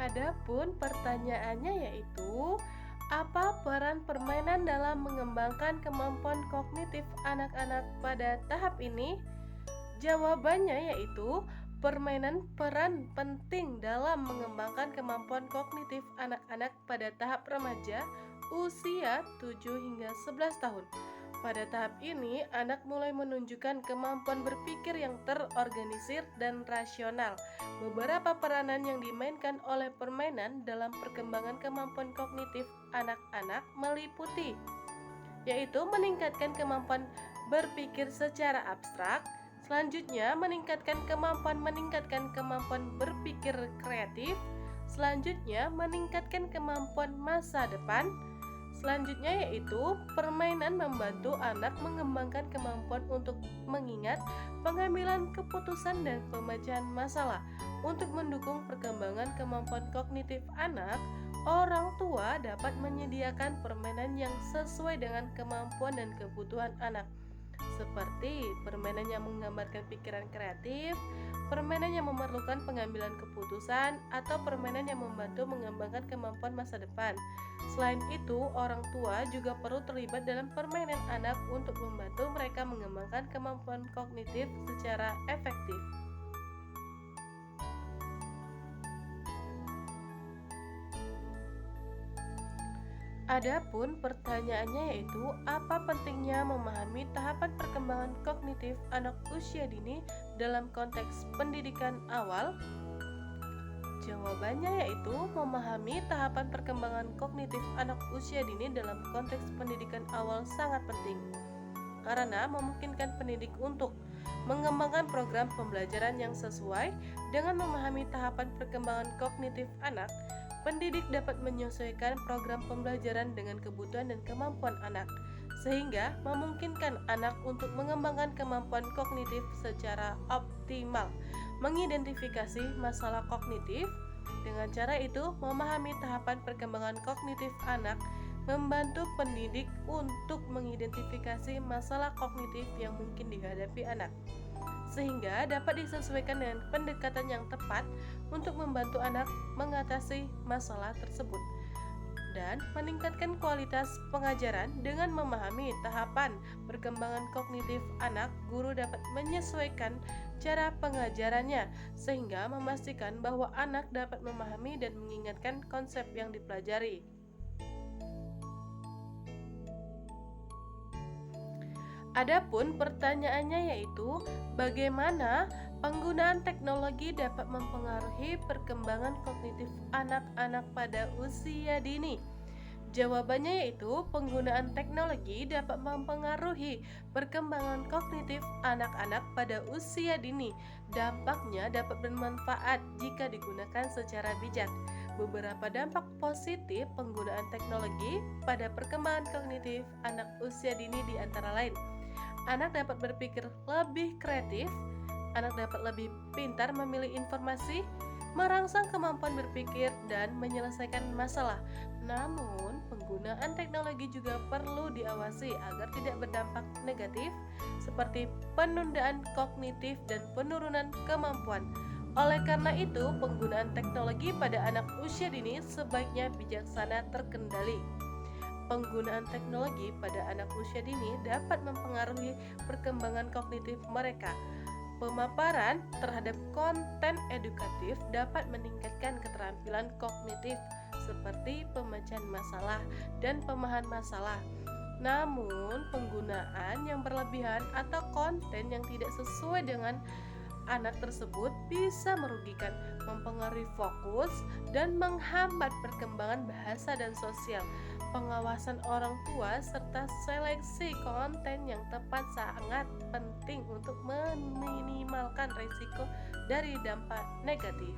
Adapun pertanyaannya yaitu, apa peran permainan dalam mengembangkan kemampuan kognitif anak-anak pada tahap ini? Jawabannya yaitu, permainan peran penting dalam mengembangkan kemampuan kognitif anak-anak pada tahap remaja usia 7 hingga 11 tahun. Pada tahap ini, anak mulai menunjukkan kemampuan berpikir yang terorganisir dan rasional. Beberapa peranan yang dimainkan oleh permainan dalam perkembangan kemampuan kognitif anak-anak meliputi, yaitu meningkatkan kemampuan berpikir secara abstrak, selanjutnya meningkatkan kemampuan berpikir kreatif, selanjutnya meningkatkan kemampuan masa depan, selanjutnya yaitu permainan membantu anak mengembangkan kemampuan untuk mengingat, pengambilan keputusan dan pemecahan masalah. Untuk mendukung perkembangan kemampuan kognitif anak, orang tua dapat menyediakan permainan yang sesuai dengan kemampuan dan kebutuhan anak, seperti permainan yang menggambarkan pikiran kreatif, permainan yang memerlukan pengambilan keputusan, atau permainan yang membantu mengembangkan kemampuan masa depan. Selain itu, orang tua juga perlu terlibat dalam permainan anak untuk membantu mereka mengembangkan kemampuan kognitif secara efektif. Adapun pertanyaannya yaitu, apa pentingnya memahami tahapan perkembangan kognitif anak usia dini dalam konteks pendidikan awal? Jawabannya yaitu, memahami tahapan perkembangan kognitif anak usia dini dalam konteks pendidikan awal sangat penting, karena memungkinkan pendidik untuk mengembangkan program pembelajaran yang sesuai. Dengan memahami tahapan perkembangan kognitif anak, pendidik dapat menyesuaikan program pembelajaran dengan kebutuhan dan kemampuan anak, sehingga memungkinkan anak untuk mengembangkan kemampuan kognitif secara optimal. Mengidentifikasi masalah kognitif. Dengan cara itu, memahami tahapan perkembangan kognitif anak membantu pendidik untuk mengidentifikasi masalah kognitif yang mungkin dihadapi anak, sehingga dapat disesuaikan dengan pendekatan yang tepat untuk membantu anak mengatasi masalah tersebut. Dan meningkatkan kualitas pengajaran. Dengan memahami tahapan perkembangan kognitif anak, guru dapat menyesuaikan cara pengajarannya sehingga memastikan bahwa anak dapat memahami dan mengingatkan konsep yang dipelajari. Adapun pertanyaannya yaitu, bagaimana penggunaan teknologi dapat mempengaruhi perkembangan kognitif anak-anak pada usia dini? Jawabannya yaitu, penggunaan teknologi dapat mempengaruhi perkembangan kognitif anak-anak pada usia dini. Dampaknya dapat bermanfaat jika digunakan secara bijak. Beberapa dampak positif penggunaan teknologi pada perkembangan kognitif anak usia dini di antara lain: anak dapat berpikir lebih kreatif, anak dapat lebih pintar memilih informasi, merangsang kemampuan berpikir dan menyelesaikan masalah. Namun, penggunaan teknologi juga perlu diawasi agar tidak berdampak negatif seperti penundaan kognitif dan penurunan kemampuan. Oleh karena itu, penggunaan teknologi pada anak usia dini sebaiknya bijaksana terkendali. Penggunaan teknologi pada anak usia dini dapat mempengaruhi perkembangan kognitif mereka. Pemaparan terhadap konten edukatif dapat meningkatkan keterampilan kognitif seperti pemecahan masalah dan pemahaman masalah. Namun, penggunaan yang berlebihan atau konten yang tidak sesuai dengan anak tersebut bisa merugikan, mempengaruhi fokus, dan menghambat perkembangan bahasa dan sosial. Pengawasan orang tua serta seleksi konten yang tepat sangat penting untuk meminimalkan risiko dari dampak negatif.